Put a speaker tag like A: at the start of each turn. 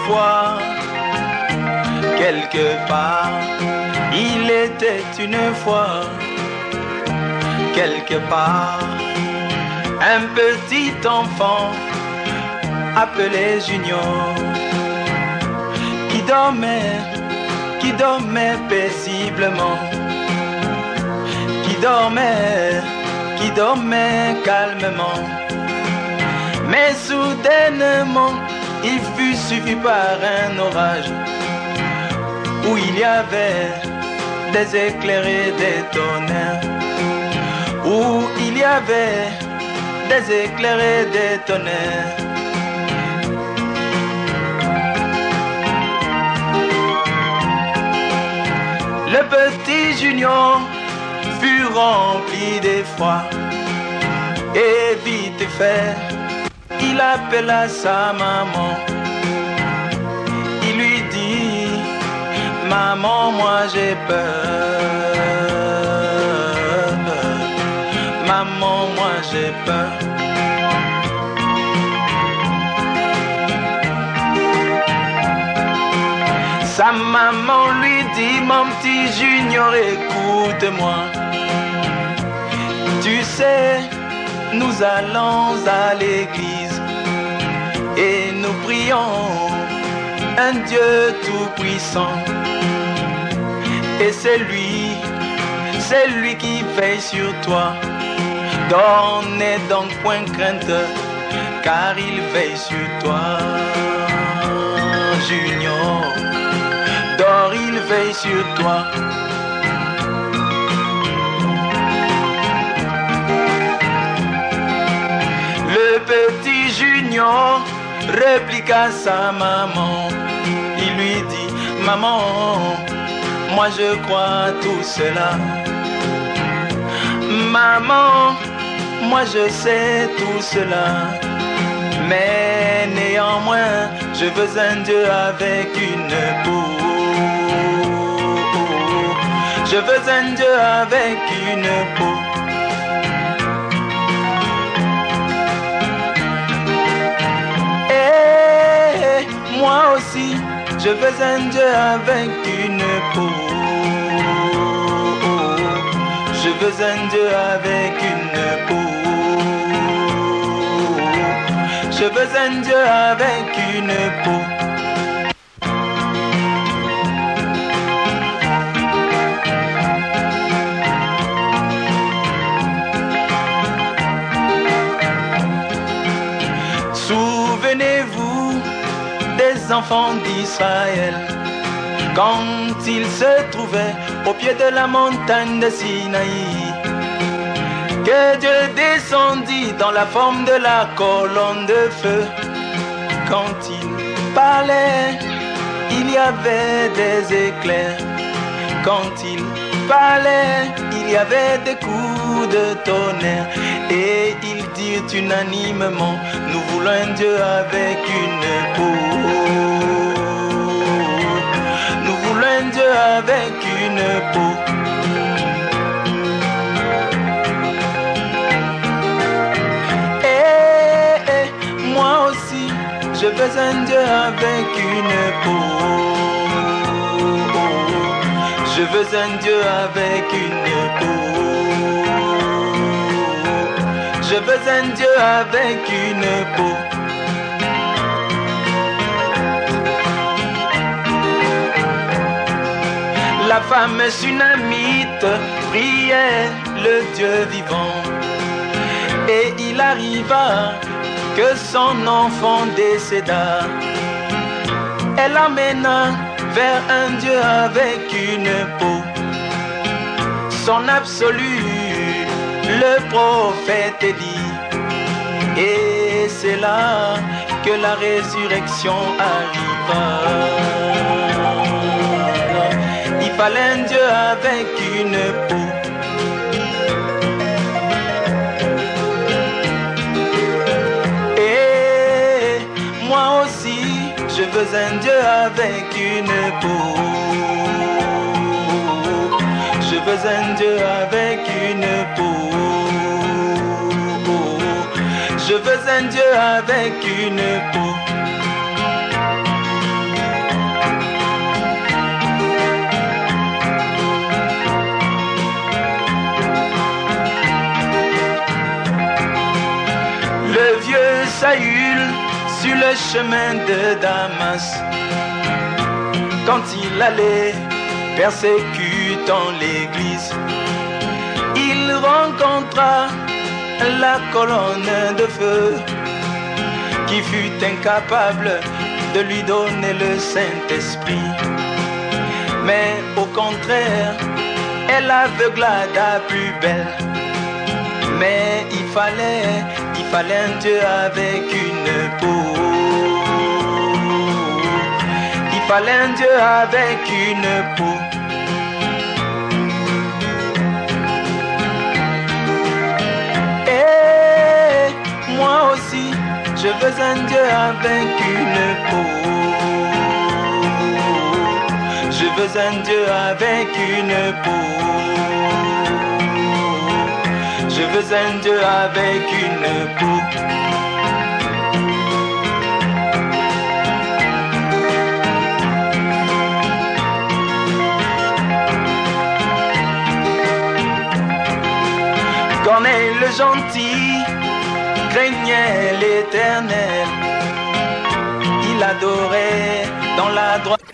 A: fois, quelque part, il était une fois, quelque part, un petit enfant appelé Junior qui dormait paisiblement, qui dormait calmement. Mais soudainement, il fut suivi par un orage où il y avait des éclairs et des tonnerres, où il y avait des éclairs et des tonnerres. Le petit Junior fut rempli d'effroi et vite fait, il appela sa maman. Il lui dit: maman, moi j'ai peur. Maman, moi j'ai peur. Sa maman lui dit: mon petit Junior, écoute-moi. Tu sais, nous allons à l'église et nous prions un Dieu tout-puissant. Et c'est lui qui veille sur toi. Dors, n'aie donc point crainte, car il veille sur toi. Junior, dors, il veille sur toi. Le petit Junior répliqua à sa maman. Il lui dit: maman, moi je crois à tout cela. Maman, moi je sais tout cela. Mais néanmoins, je veux un Dieu avec une peau. Je veux un Dieu avec une peau. Moi aussi, je veux un Dieu avec une peau. Je veux un Dieu avec une peau. Je veux un Dieu avec une peau. Souvenez-vous des enfants d'Israël quand ils se trouvaient au pied de la montagne de Sinaï, que Dieu descendit dans la forme de la colonne de feu. Quand il parlait, il y avait des éclairs. Quand il parlait, il y avait des coups de tonnerre. Et ils dirent unanimement: nous voulons un Dieu avec une peau. Nous voulons un Dieu avec une peau. Et moi aussi, je veux un Dieu avec une peau. Je veux un Dieu avec une peau. Je veux un Dieu avec une peau. La femme sunamite priait le Dieu vivant. Et il arriva que son enfant décéda. Elle l'amena vers un Dieu avec une peau. Son absolu, le prophète Élie. Et c'est là que la résurrection arriva. Il fallait un Dieu avec une peau. Et moi aussi, je veux un Dieu avec une peau. Je veux un Dieu avec une peau. Je veux un Dieu avec une peau. le chemin de Damas. Quand il allait persécutant l'église, il rencontra la colonne de feu qui fut incapable de lui donner le Saint-Esprit. Mais au contraire, elle aveugla la plus belle. Mais il fallait un Dieu avec une peau. Il fallait un Dieu avec une peau. Et moi aussi, je veux un Dieu avec une peau. Je veux un Dieu avec une peau. Je veux un Dieu avec une peau. Corneille le gentil craignait l'Éternel. Il adorait dans la droite.